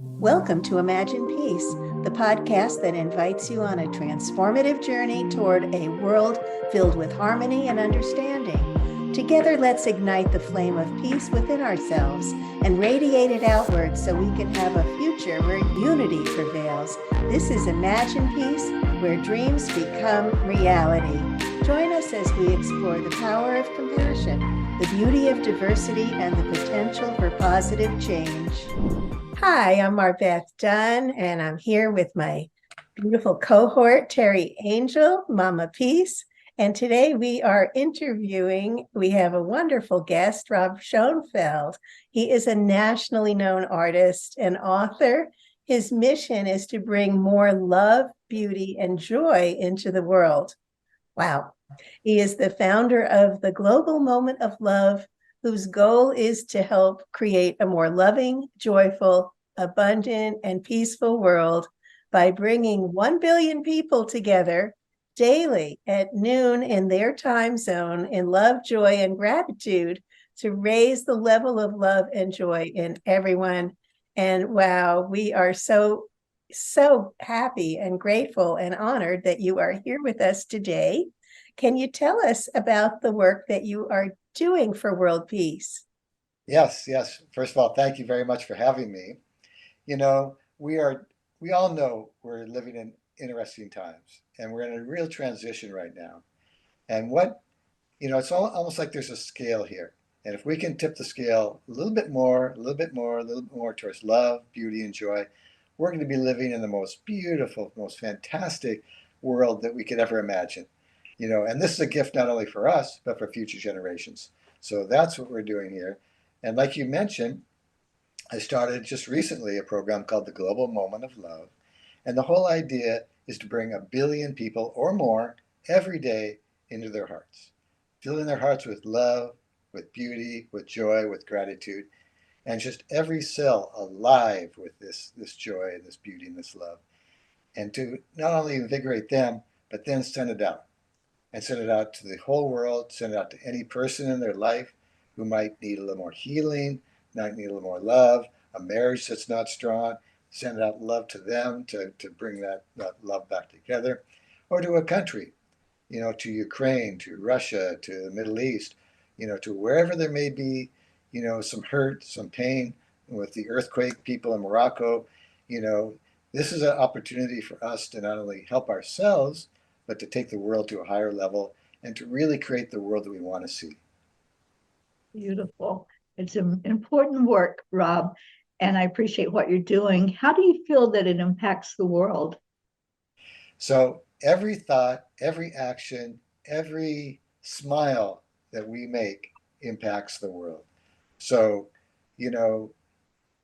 Welcome to Imagine Peace, the podcast that invites you on a transformative journey toward a world filled with harmony and understanding. Together, let's ignite the flame of peace within ourselves and radiate it outward so we can have a future where unity prevails. This is Imagine Peace, where dreams become reality. Join us as we explore the power of compassion, the beauty of diversity, and the potential for positive change. Hi, I'm MarBeth Dunn, and I'm here with my beautiful cohort, Terry Angel, Mama Peace. And today we have a wonderful guest, Rob Schoenfeld. He is a nationally known artist and author. His mission is to bring more love, beauty, and joy into the world. Wow. He is the founder of the Global Moment of Love, whose goal is to help create a more loving, joyful, abundant, and peaceful world by bringing 1 billion people together daily at noon in their time zone in love, joy, and gratitude to raise the level of love and joy in everyone. And wow, we are so happy and grateful and honored that you are here with us today. Can you tell us about the work that you are doing for world peace? Yes. First of all, thank you very much for having me. We all know we're living in interesting times and we're in a real transition right now. And it's almost like there's a scale here. And if we can tip the scale a little bit more, towards love, beauty, and joy, we're going to be living in the most beautiful, most fantastic world that we could ever imagine. And this is a gift not only for us, but for future generations. So that's what we're doing here. And like you mentioned, I started just recently a program called the Global Moment of Love. And the whole idea is to bring 1 billion people or more every day into their hearts, filling their hearts with love, with beauty, with joy, with gratitude, and just every cell alive with this joy and this beauty and this love. And to not only invigorate them, but then send it out. And send it out to the whole world, send it out to any person in their life who might need a little more healing, might need a little more love, a marriage that's not strong, send out love to them to bring that love back together, or to a country, to Ukraine, to Russia, to the Middle East, to wherever there may be, some hurt, some pain with the earthquake people in Morocco. This is an opportunity for us to not only help ourselves, but to take the world to a higher level and to really create the world that we want to see. Beautiful. It's an important work, Rob, and I appreciate what you're doing. How do you feel that it impacts the world? So every thought, every action, every smile that we make impacts the world. So,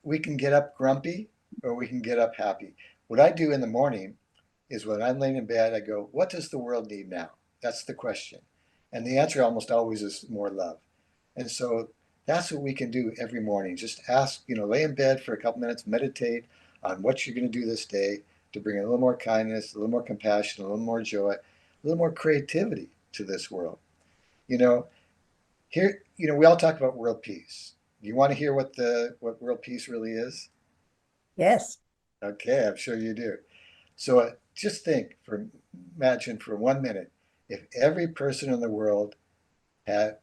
we can get up grumpy or we can get up happy. What I do in the morning is when I'm laying in bed, I go, what does the world need now? That's the question. And the answer almost always is more love. And so that's what we can do every morning. Just ask, lay in bed for a couple minutes, meditate on what you're going to do this day to bring a little more kindness, a little more compassion, a little more joy, a little more creativity to this world. Here, we all talk about world peace. Do you want to hear what world peace really is? Yes. Okay, I'm sure you do. So just imagine for 1 minute, if every person in the world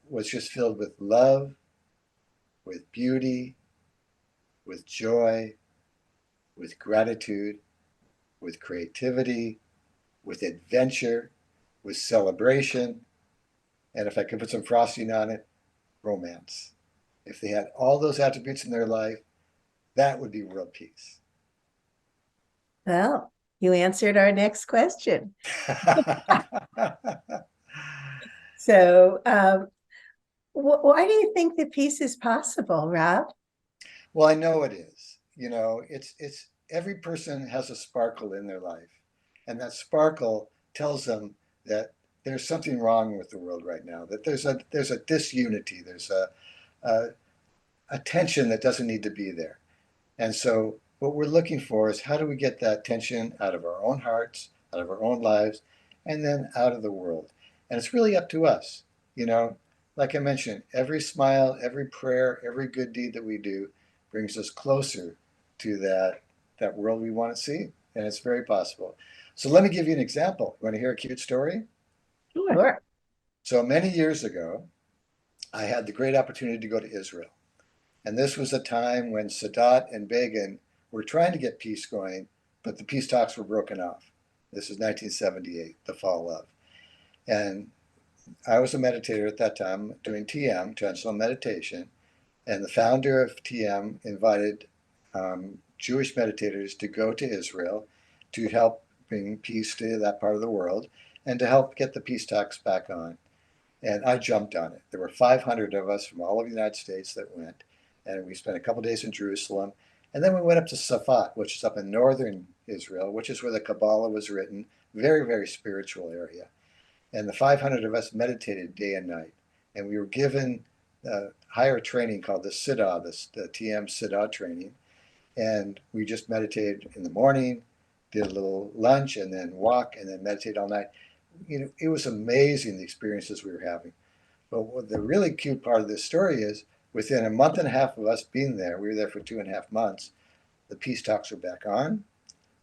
was just filled with love, with beauty, with joy, with gratitude, with creativity, with adventure, with celebration, and if I could put some frosting on it, romance. If they had all those attributes in their life, that would be world peace. Well, you answered our next question. So, why do you think that peace is possible, Rob? Well, I know it is. It's every person has a sparkle in their life, and that sparkle tells them that there's something wrong with the world right now. That there's a disunity. There's a tension that doesn't need to be there. And so, what we're looking for is how do we get that tension out of our own hearts, out of our own lives, and then out of the world. And it's really up to us. Like I mentioned, every smile, every prayer, every good deed that we do brings us closer to that world we want to see. And it's very possible. So let me give you an example. You want to hear a cute story? Sure. So many years ago, I had the great opportunity to go to Israel. And this was a time when Sadat and Begin were trying to get peace going, but the peace talks were broken off. This is 1978, the fall of. And I was a meditator at that time doing TM, Transcendental Meditation. And the founder of TM invited Jewish meditators to go to Israel to help bring peace to that part of the world and to help get the peace talks back on. And I jumped on it. There were 500 of us from all over the United States that went. And we spent a couple of days in Jerusalem. And then we went up to Safat, which is up in northern Israel, which is where the Kabbalah was written. Very, very spiritual area. And the 500 of us meditated day and night. And we were given higher training called the Siddha, the TM Siddha training. And we just meditated in the morning, did a little lunch, and then walk, and then meditate all night. It was amazing, the experiences we were having. But what the really cute part of this story is, within a month and a half of us being there, we were there for 2.5 months, the peace talks were back on.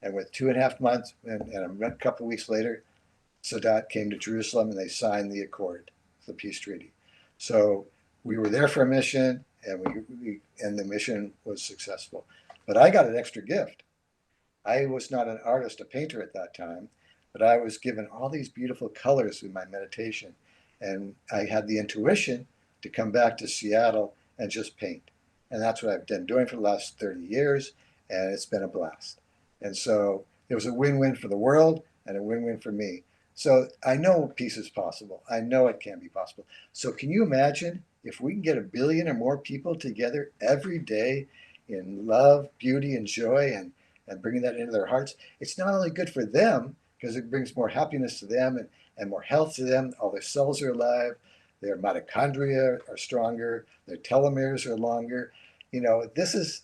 And with 2.5 months and a couple of weeks later, Sadat came to Jerusalem and they signed the accord, the peace treaty. So we were there for a mission, and and the mission was successful. But I got an extra gift. I was not an artist, a painter at that time, but I was given all these beautiful colors in my meditation. And I had the intuition to come back to Seattle and just paint. And that's what I've been doing for the last 30 years, and it's been a blast. And so it was a win-win for the world and a win-win for me. So I know peace is possible. I know it can be possible. So can you imagine if we can get 1 billion or more people together every day in love, beauty, and joy, and bringing that into their hearts? It's not only good for them, because it brings more happiness to them and more health to them. All their cells are alive. Their mitochondria are stronger. Their telomeres are longer. This is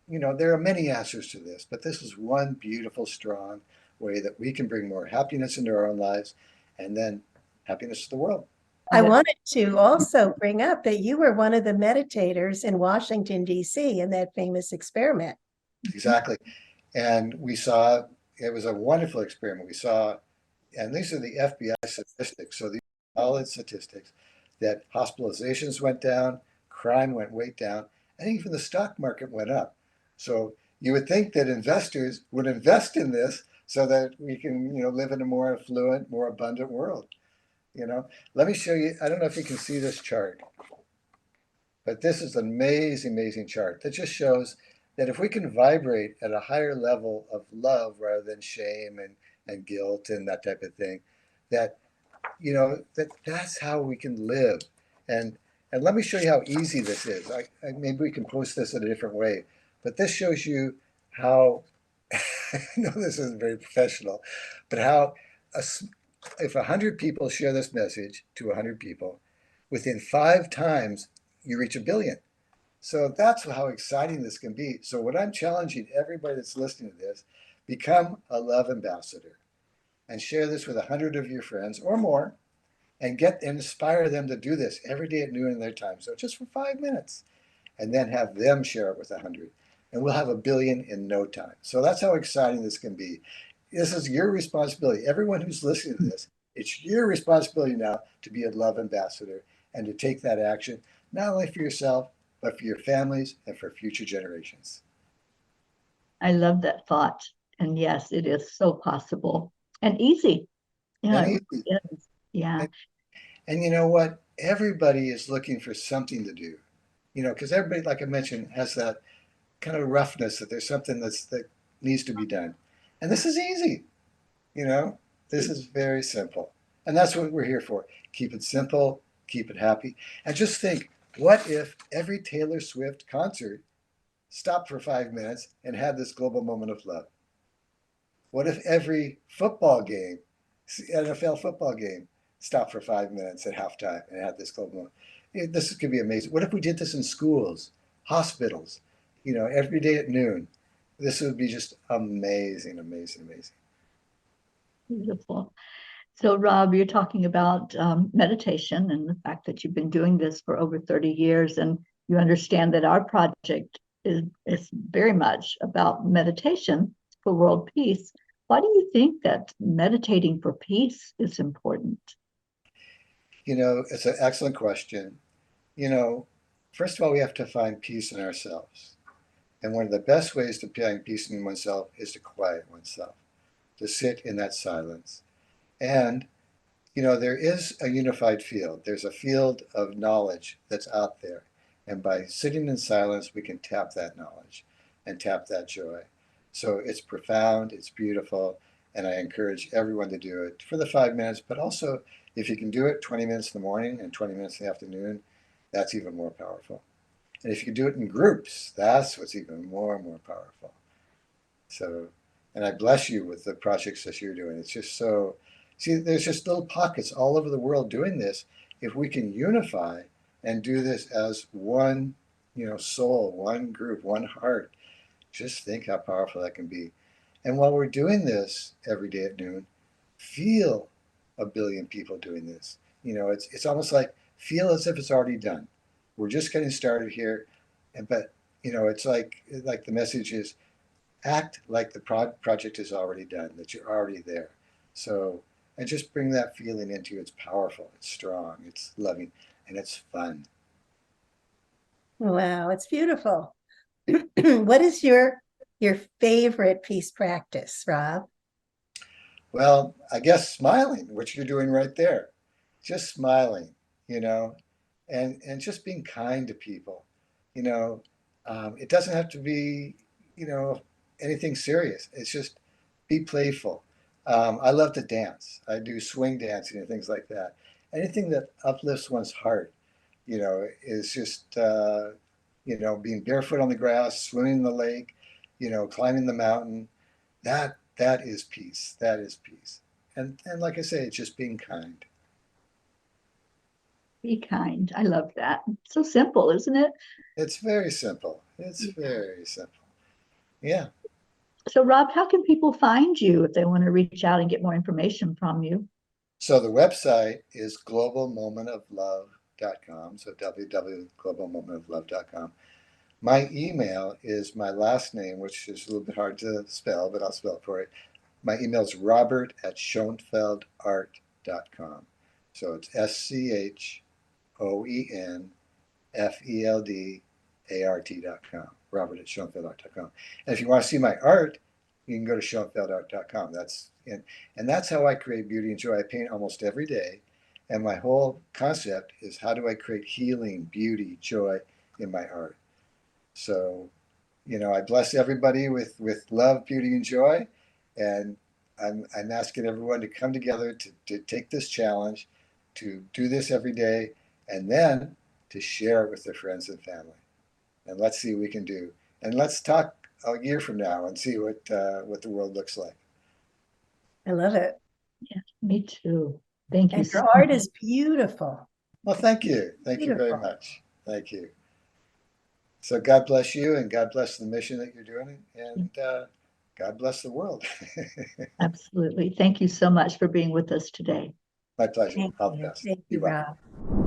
there are many answers to this, but this is one beautiful, strong way that we can bring more happiness into our own lives, and then happiness to the world. I wanted to also bring up that you were one of the meditators in Washington, D.C. in that famous experiment. Exactly. And we saw, it was a wonderful experiment. We saw, and these are the FBI statistics. So these are solid statistics that hospitalizations went down, crime went way down, and even the stock market went up. So you would think that investors would invest in this so that we can, live in a more affluent, more abundant world. Let me show you. I don't know if you can see this chart, but this is an amazing, amazing chart that just shows that if we can vibrate at a higher level of love rather than shame and guilt and that type of thing, that that's how we can live. And let me show you how easy this is. Maybe we can post this in a different way, but this shows you how. I know this isn't very professional, but how if 100 people share this message to 100 people, within 5 times you reach 1 billion. So that's how exciting this can be. So what I'm challenging everybody that's listening to this, become a love ambassador and share this with 100 of your friends or more, and inspire them to do this every day at noon in their time. So just for 5 minutes, and then have them share it with 100. And we'll have 1 billion in no time. So that's how exciting this can be. This is your responsibility. Everyone who's listening to this, it's your responsibility now to be a love ambassador and to take that action, not only for yourself, but for your families and for future generations. I love that thought. And yes, it is so possible and easy. Yeah, And it really is. Yeah. And you know what? Everybody is looking for something to do, because everybody, like I mentioned, has that kind of roughness that there's something that needs to be done. And this is easy, this is very simple. And that's what we're here for. Keep it simple, keep it happy. And just think, what if every Taylor Swift concert stopped for 5 minutes and had this global moment of love? What if every football game, NFL football game, stopped for 5 minutes at halftime and had this global moment? This could be amazing. What if we did this in schools, hospitals, every day at noon? This would be just amazing, amazing, amazing. Beautiful. So, Rob, you're talking about meditation and the fact that you've been doing this for over 30 years, and you understand that our project is very much about meditation for world peace. Why do you think that meditating for peace is important? It's an excellent question. You know, First of all, we have to find peace in ourselves. And one of the best ways to find peace in oneself is to quiet oneself, to sit in that silence. And there is a unified field. There's a field of knowledge that's out there. And by sitting in silence, we can tap that knowledge and tap that joy. So it's profound, it's beautiful, and I encourage everyone to do it for the 5 minutes, but also if you can do it 20 minutes in the morning and 20 minutes in the afternoon, that's even more powerful. And if you can do it in groups, that's what's even more and more powerful. So, and I bless you with the projects that you're doing. It's just so, see, there's just little pockets all over the world doing this. If we can unify and do this as one, soul, one group, one heart, just think how powerful that can be. And while we're doing this every day at noon, feel a billion people doing this. It's almost like feel as if it's already done. We're just getting started here, but it's like the message is act like the project is already done, that you're already there. So, and just bring that feeling into you. It's powerful, it's strong, it's loving, and it's fun. Wow, it's beautiful. What is your favorite peace practice, Rob? Well, I guess smiling, which you're doing right there, just smiling, you know, and just being kind to people. You know, it doesn't have to be, you know, anything serious. It's just be playful. I love to dance. I do swing dancing and things like that. Anything that uplifts one's heart, is just, being barefoot on the grass, swimming in the lake, climbing the mountain. That is peace. That is peace. And like I say, it's just being kind. Be kind. I love that. So simple, isn't it? It's very simple. It's Yeah. very simple. Yeah. So, Rob, how can people find you if they want to reach out and get more information from you? So the website is globalmomentoflove.com. So www.globalmomentoflove.com. My email is my last name, which is a little bit hard to spell, but I'll spell it for you. My email is robert@schoenfeldart.com. So it's SchoenFeldart.com. Robert@schoenfeldart.com. And if you want to see my art, you can go to schoenfeldart.com. And that's how I create beauty and joy. I paint almost every day. And my whole concept is how do I create healing, beauty, joy in my art? So, I bless everybody with love, beauty, and joy. And I'm asking everyone to come together to take this challenge, to do this every day, and then to share it with their friends and family. And let's see what we can do. And let's talk a year from now and see what the world looks like. I love it. Yeah, me too. Thank you And so your art much. is beautiful. Well, thank you. Thank you very Beautiful. much. Thank you. So God bless you, and God bless the mission that you're doing, and God bless the world. Absolutely. Thank you so much for being with us today. My pleasure. Thank All the you. best. Thank Be you, well. Rob.